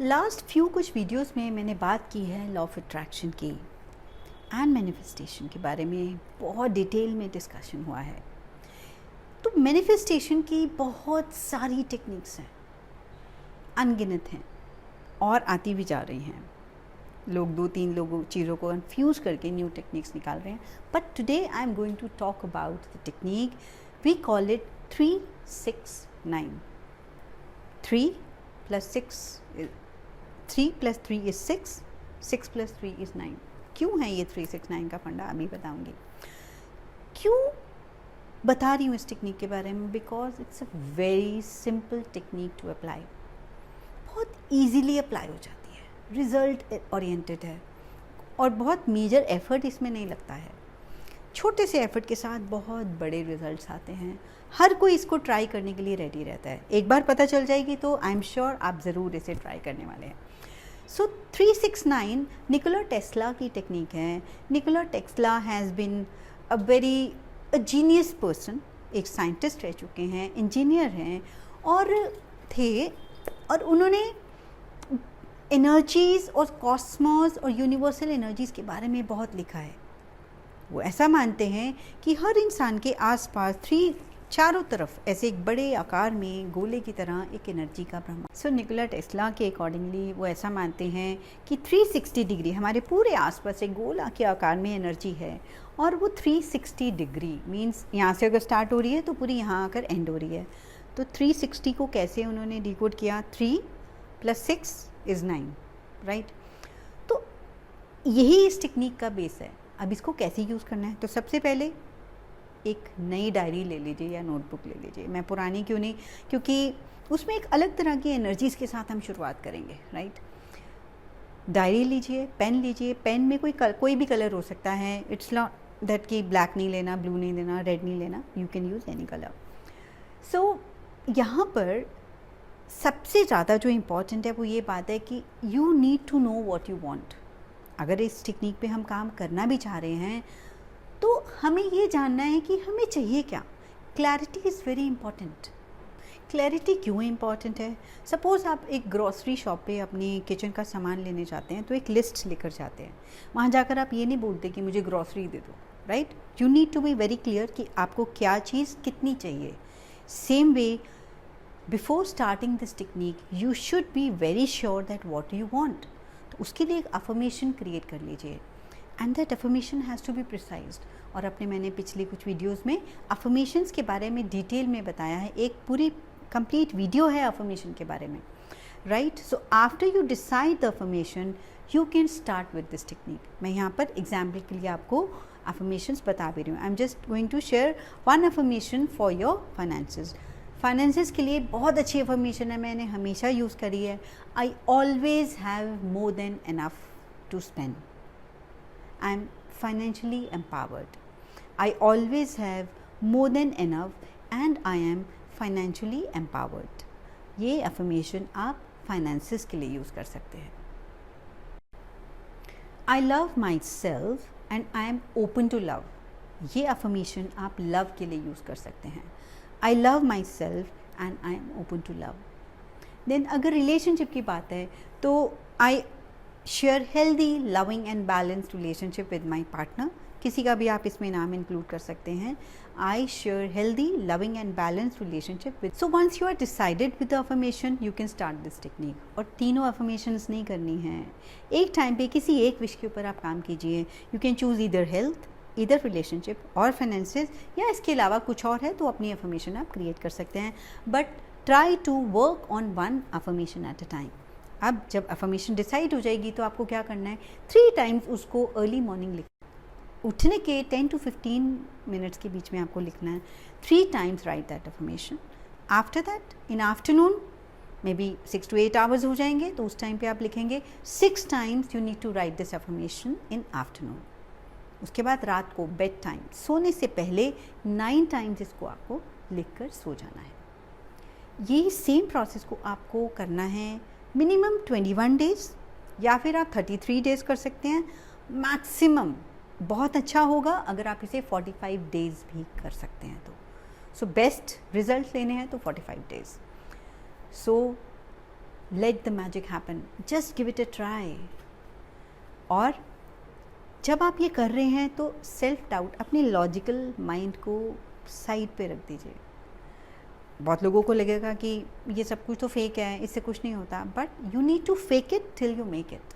Last few कुछ videos में मैंने बात की है लॉ ऑफ अट्रैक्शन की एंड मैनिफेस्टेशन के बारे में, बहुत डिटेल में डिस्कशन हुआ है। तो मैनिफेस्टेशन की बहुत सारी टेक्निक्स हैं, अनगिनत हैं और आती भी जा रही हैं। लोग 2-3 लोगों चीज़ों को कन्फ्यूज़ करके न्यू टेक्निक्स निकाल रहे हैं। But today I am going to talk about the technique we call it 3-6-9। 3 + 3 is 6, 6 + 3 is 9। क्यों है ये 3-6-9 का फंडा, अभी बताऊंगी। क्यों बता रही हूँ इस टेक्निक के बारे में? Because it's a very simple technique to apply. बहुत ईजीली अप्लाई हो जाती है, रिजल्ट ओरिएंटेड है और बहुत मेजर एफर्ट इसमें नहीं लगता है। छोटे से एफर्ट के साथ बहुत बड़े रिजल्ट्स आते हैं। हर कोई इसको ट्राई करने के लिए रेडी रहता है। एक बार पता चल जाएगी तो आई एम श्योर आप ज़रूर इसे ट्राई करने वाले हैं। सो 3-6-9 निकोला टेस्ला की टेक्निक है। Nikola Tesla has been a very genius person, एक साइंटिस्ट रह चुके हैं, इंजीनियर हैं और उन्होंने एनर्जीज़ और कॉस्मोस और यूनिवर्सल एनर्जीज़ के बारे में बहुत लिखा है। वो ऐसा मानते हैं कि हर इंसान के आसपास चारों तरफ ऐसे एक बड़े आकार में गोले की तरह एक एनर्जी का ब्रह्मांड। सो निकोला टेस्ला के अकॉर्डिंगली वो ऐसा मानते हैं कि 360 डिग्री हमारे पूरे आसपास एक गोला के आकार में एनर्जी है और वो 360 डिग्री मीन्स यहाँ से अगर स्टार्ट हो रही है तो पूरी यहाँ आकर एंड हो रही है। तो 360 को कैसे उन्होंने डिकोड किया? 3 + 6 is 9, राइट? तो यही इस टेक्निक का बेस है। अब इसको कैसे यूज़ करना है? तो सबसे पहले एक नई डायरी ले लीजिए या नोटबुक ले लीजिए। मैं पुरानी क्यों नहीं, क्योंकि उसमें एक अलग तरह की एनर्जीज़ के साथ हम शुरुआत करेंगे, राइट? डायरी लीजिए, पेन लीजिए। पेन में कोई भी कलर हो सकता है। इट्स नॉट दैट कि ब्लैक नहीं लेना, ब्लू नहीं लेना, रेड नहीं लेना, you can use any colour. So यहाँ पर सबसे ज़्यादा जो इम्पॉर्टेंट है वो ये बात है कि you need to know what you want. अगर इस टेक्निक पे हम काम करना भी चाह रहे हैं तो हमें ये जानना है कि हमें चाहिए क्या। Clarity is very important. Clarity क्यों इम्पॉर्टेंट है? सपोज़ आप एक ग्रॉसरी शॉप पे अपनी किचन का सामान लेने जाते हैं तो एक लिस्ट लेकर जाते हैं। वहाँ जाकर आप ये नहीं बोलते कि मुझे ग्रॉसरी दे दो, right? You need to be very clear कि आपको क्या चीज़ कितनी चाहिए। Same way before starting this technique you should be very sure that what you want. तो उसके लिए एक अफर्मेशन क्रिएट कर लीजिए and that affirmation has to be precised. और मैंने पिछले कुछ वीडियोस में अफर्मेशंस के बारे में डिटेल में बताया है। एक पूरी कंप्लीट वीडियो है अफर्मेशन के बारे में, right? So after you decide the affirmation you can start with this technique. मैं यहाँ पर एग्जाम्पल के लिए आपको अफर्मेशंस बता भी रही हूँ। I am just going to share one affirmation for your finances. Finances के लिए बहुत अच्छी अफर्मेशन है, मैंने हमेशा यूज़ करी है। I always have more than enough to spend. I am financially empowered. I always have more than enough and I am financially empowered। ये अफर्मेशन आप फाइनेंसेस के लिए यूज़ कर सकते हैं। I love myself and I am open to love। ये affirmation आप love के लिए यूज़ कर सकते हैं। I love myself and I am open to love। Then अगर रिलेशनशिप की बात है तो I share healthy, loving and balanced relationship with my partner। किसी का भी आप इसमें नाम इंक्लूड कर सकते हैं। I share healthy, loving and balanced relationship with. So once you are decided with the affirmation you can start this technique. और तीनों अफर्मेशंस नहीं करनी है, एक टाइम पे किसी एक विश के ऊपर आप काम कीजिए। You can choose either health, either relationship और फाइनेंसेस, या इसके अलावा कुछ और है तो अपनी अफर्मेशन आप क्रिएट कर सकते हैं। But try to work on one affirmation at a time. अब जब अफर्मेशन डिसाइड हो जाएगी तो आपको क्या करना है? 3 टाइम्स उसको अर्ली मॉर्निंग उठने के 10 to 15 मिनट्स के बीच में आपको लिखना है। 3 times write that affirmation. After that in afternoon maybe 6 to 8 hours हो जाएंगे तो उस टाइम पे आप लिखेंगे 6 times you need to write this affirmation in afternoon. उसके बाद रात को बेड टाइम सोने से पहले 9 टाइम्स इसको आपको लिख कर सो जाना है। ये सेम प्रोसेस को आपको करना है मिनिमम 21 डेज़ या फिर आप 33 डेज़ कर सकते हैं। मैक्सिमम बहुत अच्छा होगा अगर आप इसे 45 डेज़ भी कर सकते हैं तो। सो बेस्ट रिजल्ट लेने हैं तो 45 days. So let the magic happen, just give it a try. और जब आप ये कर रहे हैं तो सेल्फ डाउट, अपने लॉजिकल माइंड को साइड पे रख दीजिए। बहुत लोगों को लगेगा कि ये सब कुछ तो फेक है, इससे कुछ नहीं होता, but you need to fake it till you make it.